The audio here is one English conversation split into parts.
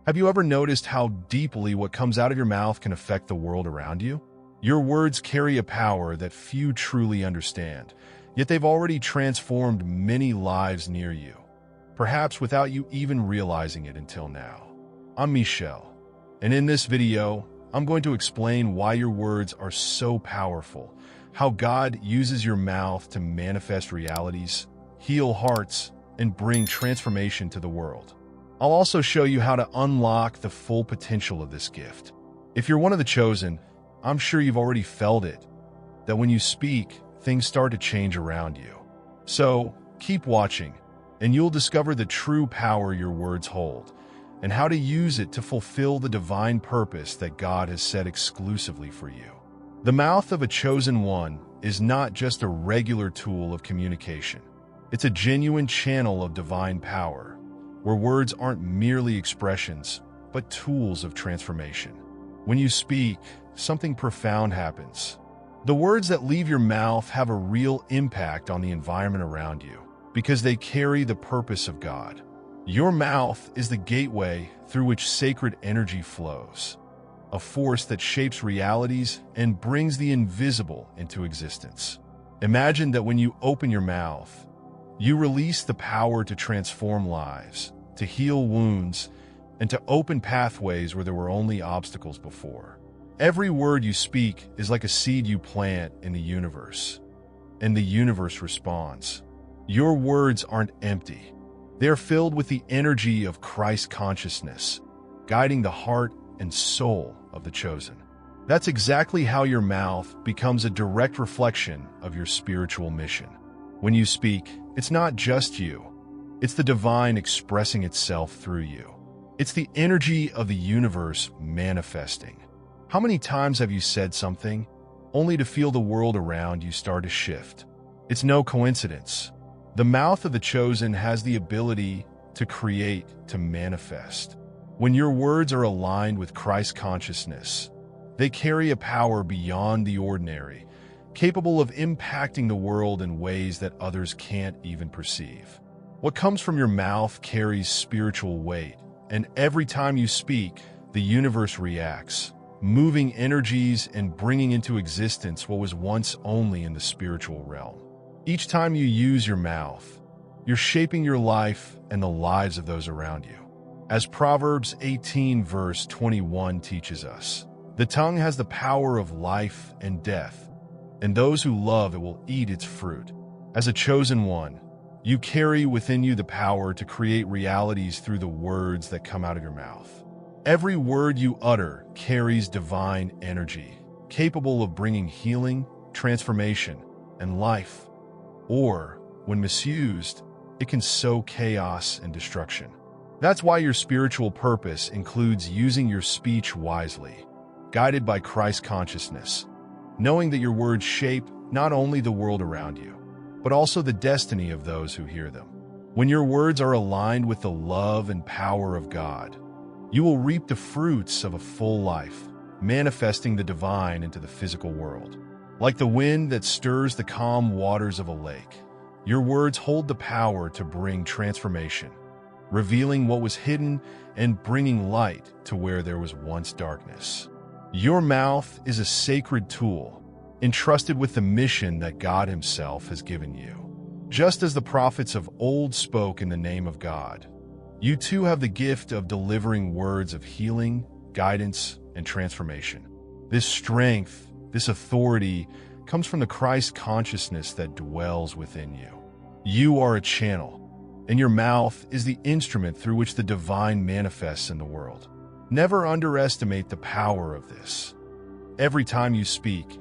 Have you ever noticed how deeply what comes out of your mouth can affect the world around you? Your words carry a power that few truly understand, yet they've already transformed many lives near you, perhaps without you even realizing it until now. I'm Michel, and in this video, I'm going to explain why your words are so powerful, how God uses your mouth to manifest realities, heal hearts, and bring transformation to the world. I'll also show you how to unlock the full potential of this gift. If you're one of the chosen, I'm sure you've already felt it, that when you speak, things start to change around you. So keep watching, and you'll discover the true power your words hold, and how to use it to fulfill the divine purpose that God has set exclusively for you. The mouth of a chosen one is not just a regular tool of communication. It's a genuine channel of divine power, where words aren't merely expressions, but tools of transformation. When you speak, something profound happens. The words that leave your mouth have a real impact on the environment around you, because they carry the purpose of God. Your mouth is the gateway through which sacred energy flows, a force that shapes realities and brings the invisible into existence. Imagine that when you open your mouth, you release the power to transform lives, to heal wounds, and to open pathways where there were only obstacles before. Every word you speak is like a seed you plant in the universe, and the universe responds. Your words aren't empty. They're filled with the energy of Christ consciousness, guiding the heart and soul of the chosen. That's exactly how your mouth becomes a direct reflection of your spiritual mission. When you speak, it's not just you. It's the divine expressing itself through you. It's the energy of the universe manifesting. How many times have you said something, only to feel the world around you start to shift? It's no coincidence. The mouth of the chosen has the ability to create, to manifest. When your words are aligned with Christ consciousness, they carry a power beyond the ordinary, capable of impacting the world in ways that others can't even perceive. What comes from your mouth carries spiritual weight, and every time you speak, the universe reacts, moving energies and bringing into existence what was once only in the spiritual realm. Each time you use your mouth, you're shaping your life and the lives of those around you. As Proverbs 18 verse 21 teaches us, the tongue has the power of life and death, and those who love it will eat its fruit. As a chosen one, you carry within you the power to create realities through the words that come out of your mouth. Every word you utter carries divine energy, capable of bringing healing, transformation, and life. Or, when misused, it can sow chaos and destruction. That's why your spiritual purpose includes using your speech wisely, guided by Christ consciousness, knowing that your words shape not only the world around you, but also the destiny of those who hear them. When your words are aligned with the love and power of God, you will reap the fruits of a full life, manifesting the divine into the physical world. Like the wind that stirs the calm waters of a lake, your words hold the power to bring transformation, revealing what was hidden and bringing light to where there was once darkness. Your mouth is a sacred tool, entrusted with the mission that God Himself has given you. Just as the prophets of old spoke in the name of God, you too have the gift of delivering words of healing, guidance, and transformation. This strength, this authority, comes from the Christ consciousness that dwells within you. You are a channel, and your mouth is the instrument through which the divine manifests in the world. Never underestimate the power of this. Every time you speak,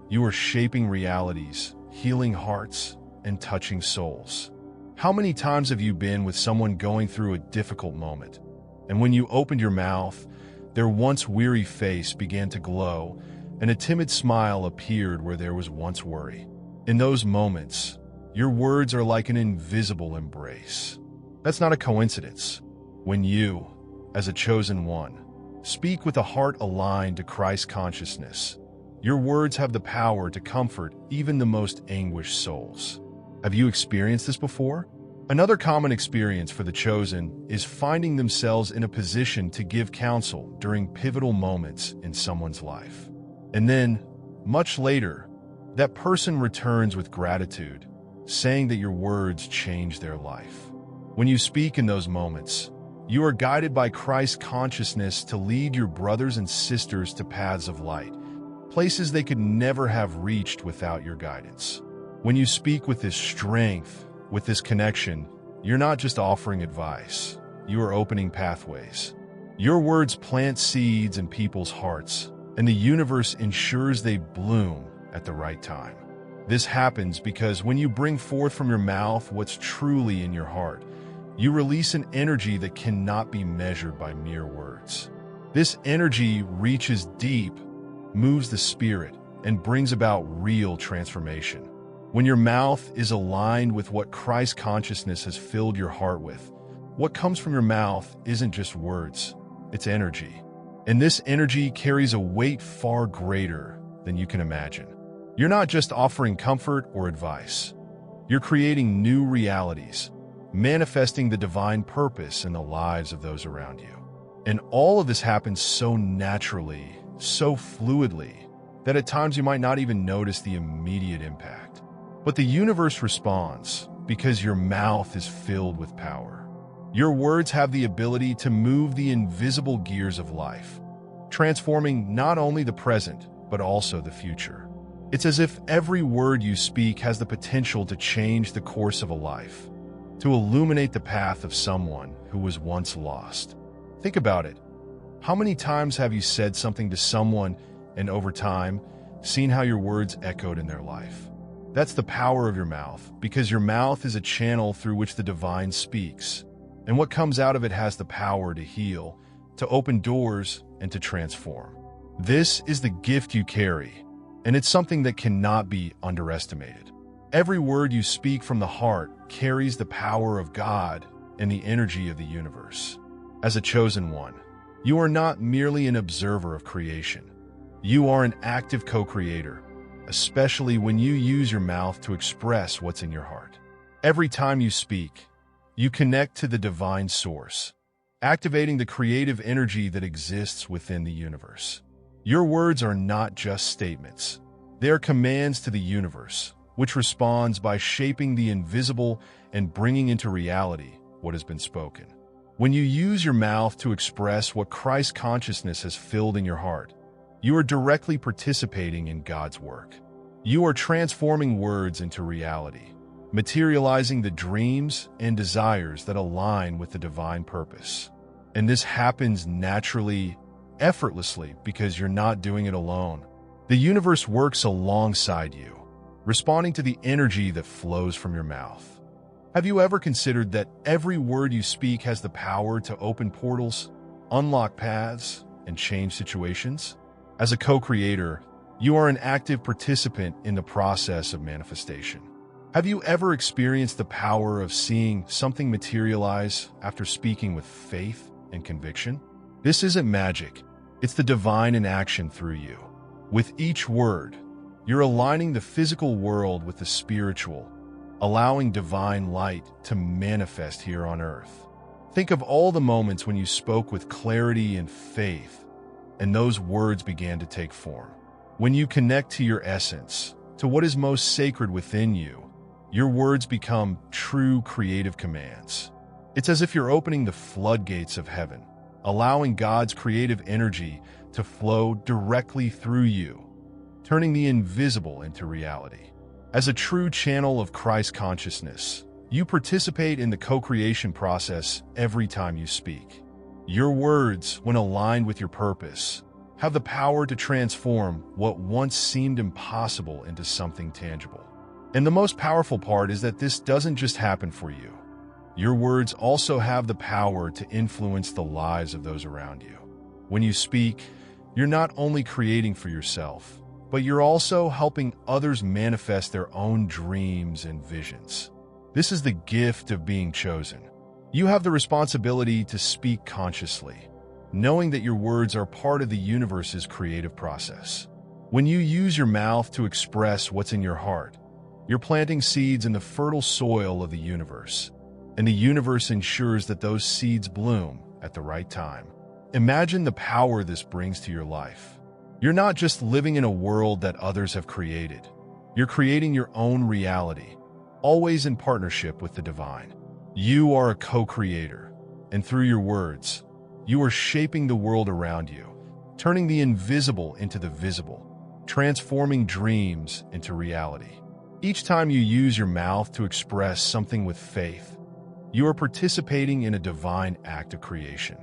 you are shaping realities, healing hearts, and touching souls. How many times have you been with someone going through a difficult moment, and when you opened your mouth, their once weary face began to glow, and a timid smile appeared where there was once worry? In those moments, your words are like an invisible embrace. That's not a coincidence. When you, as a chosen one, speak with a heart aligned to Christ consciousness, your words have the power to comfort even the most anguished souls. Have you experienced this before? Another common experience for the chosen is finding themselves in a position to give counsel during pivotal moments in someone's life. And then, much later, that person returns with gratitude, saying that your words changed their life. When you speak in those moments, you are guided by Christ's consciousness to lead your brothers and sisters to paths of light, places they could never have reached without your guidance. When you speak with this strength, with this connection, you're not just offering advice, you are opening pathways. Your words plant seeds in people's hearts, and the universe ensures they bloom at the right time. This happens because when you bring forth from your mouth what's truly in your heart, you release an energy that cannot be measured by mere words. This energy reaches deep, moves the spirit, and brings about real transformation. When your mouth is aligned with what Christ's consciousness has filled your heart with, what comes from your mouth isn't just words, it's energy. And this energy carries a weight far greater than you can imagine. You're not just offering comfort or advice. You're creating new realities, manifesting the divine purpose in the lives of those around you. And all of this happens so naturally, so fluidly, that at times you might not even notice the immediate impact. But the universe responds because your mouth is filled with power. Your words have the ability to move the invisible gears of life, transforming not only the present, but also the future. It's as if every word you speak has the potential to change the course of a life, to illuminate the path of someone who was once lost. Think about it. How many times have you said something to someone and over time, seen how your words echoed in their life? That's the power of your mouth, because your mouth is a channel through which the divine speaks, and what comes out of it has the power to heal, to open doors, and to transform. This is the gift you carry, and it's something that cannot be underestimated. Every word you speak from the heart carries the power of God and the energy of the universe. As a chosen one, you are not merely an observer of creation. You are an active co-creator, especially when you use your mouth to express what's in your heart. Every time you speak, you connect to the divine source, activating the creative energy that exists within the universe. Your words are not just statements. They are commands to the universe, which responds by shaping the invisible and bringing into reality what has been spoken. When you use your mouth to express what Christ's consciousness has filled in your heart, you are directly participating in God's work. You are transforming words into reality, materializing the dreams and desires that align with the divine purpose. And this happens naturally, effortlessly, because you're not doing it alone. The universe works alongside you, responding to the energy that flows from your mouth. Have you ever considered that every word you speak has the power to open portals, unlock paths, and change situations? As a co-creator, you are an active participant in the process of manifestation. Have you ever experienced the power of seeing something materialize after speaking with faith and conviction? This isn't magic. It's the divine in action through you. With each word, you're aligning the physical world with the spiritual, allowing divine light to manifest here on earth. Think of all the moments when you spoke with clarity and faith, and those words began to take form. When you connect to your essence, to what is most sacred within you, your words become true creative commands. It's as if you're opening the floodgates of heaven, allowing God's creative energy to flow directly through you, turning the invisible into reality. As a true channel of Christ consciousness, you participate in the co-creation process every time you speak. Your words, when aligned with your purpose, have the power to transform what once seemed impossible into something tangible. And the most powerful part is that this doesn't just happen for you. Your words also have the power to influence the lives of those around you. When you speak, you're not only creating for yourself, but you're also helping others manifest their own dreams and visions. This is the gift of being chosen. You have the responsibility to speak consciously, knowing that your words are part of the universe's creative process. When you use your mouth to express what's in your heart, you're planting seeds in the fertile soil of the universe, and the universe ensures that those seeds bloom at the right time. Imagine the power this brings to your life. You're not just living in a world that others have created. You're creating your own reality, always in partnership with the divine. You are a co-creator, and through your words, you are shaping the world around you, turning the invisible into the visible, transforming dreams into reality. Each time you use your mouth to express something with faith, you are participating in a divine act of creation.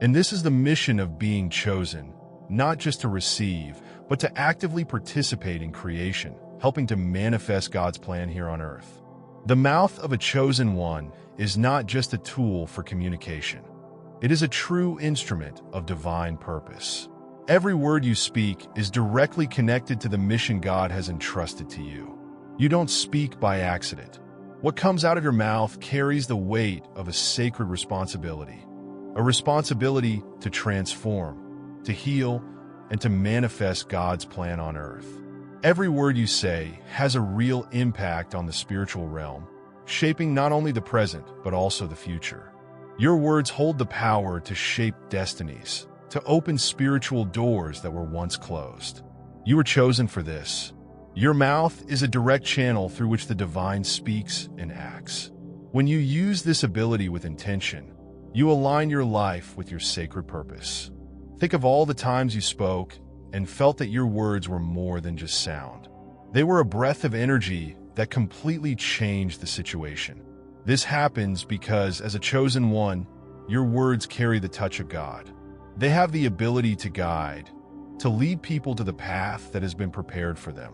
And this is the mission of being chosen, not just to receive, but to actively participate in creation, helping to manifest God's plan here on earth. The mouth of a chosen one is not just a tool for communication. It is a true instrument of divine purpose. Every word you speak is directly connected to the mission God has entrusted to you. You don't speak by accident. What comes out of your mouth carries the weight of a sacred responsibility, a responsibility to transform, to heal, and to manifest God's plan on earth. Every word you say has a real impact on the spiritual realm, shaping not only the present, but also the future. Your words hold the power to shape destinies, to open spiritual doors that were once closed. You were chosen for this. Your mouth is a direct channel through which the divine speaks and acts. When you use this ability with intention, you align your life with your sacred purpose. Think of all the times you spoke and felt that your words were more than just sound. They were a breath of energy that completely changed the situation. This happens because, as a chosen one, your words carry the touch of God. They have the ability to guide, to lead people to the path that has been prepared for them.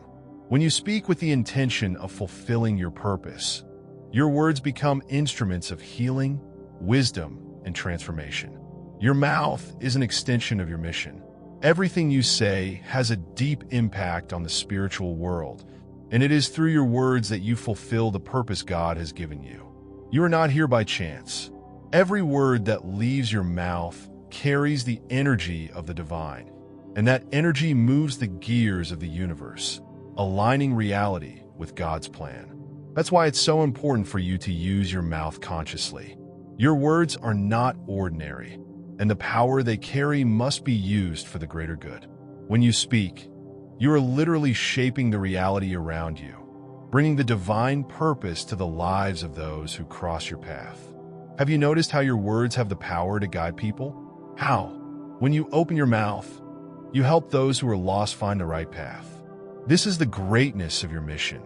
When you speak with the intention of fulfilling your purpose, your words become instruments of healing, wisdom, and transformation. Your mouth is an extension of your mission. Everything you say has a deep impact on the spiritual world, and it is through your words that you fulfill the purpose God has given you. You are not here by chance. Every word that leaves your mouth carries the energy of the divine, and that energy moves the gears of the universe, aligning reality with God's plan. That's why it's so important for you to use your mouth consciously. Your words are not ordinary, and the power they carry must be used for the greater good. When you speak, you are literally shaping the reality around you, bringing the divine purpose to the lives of those who cross your path. Have you noticed how your words have the power to guide people? How? When you open your mouth, you help those who are lost find the right path. This is the greatness of your mission.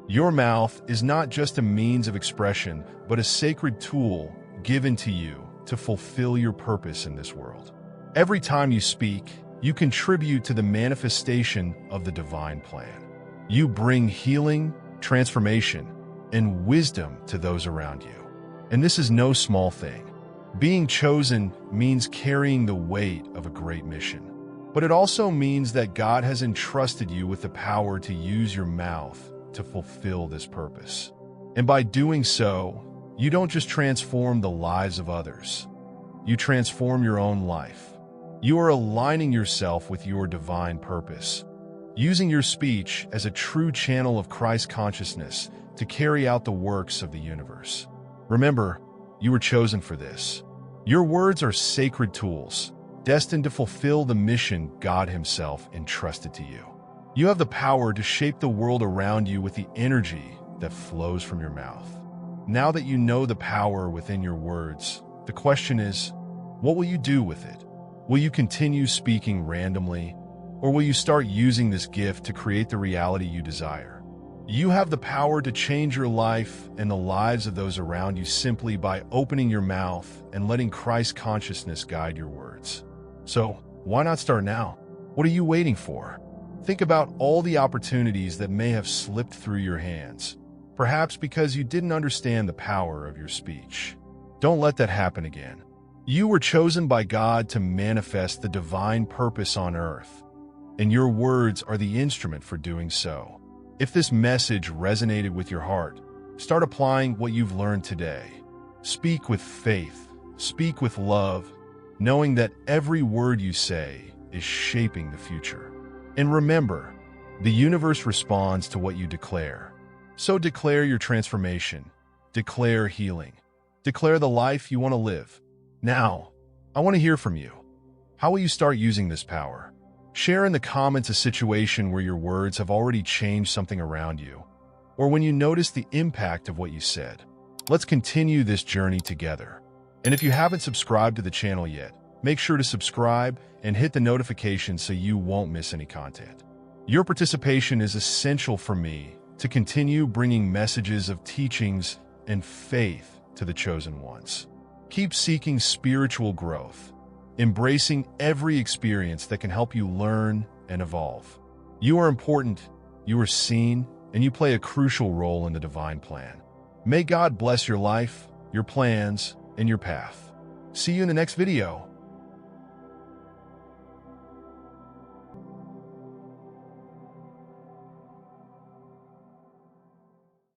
Your mouth is not just a means of expression, but a sacred tool given to you to fulfill your purpose in this world. Every time you speak, you contribute to the manifestation of the divine plan. You bring healing, transformation, and wisdom to those around you. And this is no small thing. Being chosen means carrying the weight of a great mission. But it also means that God has entrusted you with the power to use your mouth to fulfill this purpose. And by doing so, you don't just transform the lives of others. You transform your own life. You are aligning yourself with your divine purpose, using your speech as a true channel of Christ consciousness to carry out the works of the universe. Remember, you were chosen for this. Your words are sacred tools, destined to fulfill the mission God Himself entrusted to you. You have the power to shape the world around you with the energy that flows from your mouth. Now that you know the power within your words, the question is, what will you do with it? Will you continue speaking randomly, or will you start using this gift to create the reality you desire? You have the power to change your life and the lives of those around you simply by opening your mouth and letting Christ consciousness guide your words. So, why not start now? What are you waiting for? Think about all the opportunities that may have slipped through your hands, perhaps because you didn't understand the power of your speech. Don't let that happen again. You were chosen by God to manifest the divine purpose on earth, and your words are the instrument for doing so. If this message resonated with your heart, start applying what you've learned today. Speak with faith, speak with love, knowing that every word you say is shaping the future. And remember, the universe responds to what you declare. So declare your transformation, declare healing, Declare the life you want to live. Now, I want to hear from you. How will you start using this power? Share in the comments a situation where your words have already changed something around you, or when you notice the impact of what you said. Let's continue this journey together. And if you haven't subscribed to the channel yet, make sure to subscribe and hit the notification so you won't miss any content. Your participation is essential for me to continue bringing messages of teachings and faith to the chosen ones. Keep seeking spiritual growth, embracing every experience that can help you learn and evolve. You are important, you are seen, and you play a crucial role in the divine plan. May God bless your life, your plans, and your path. See you in the next video.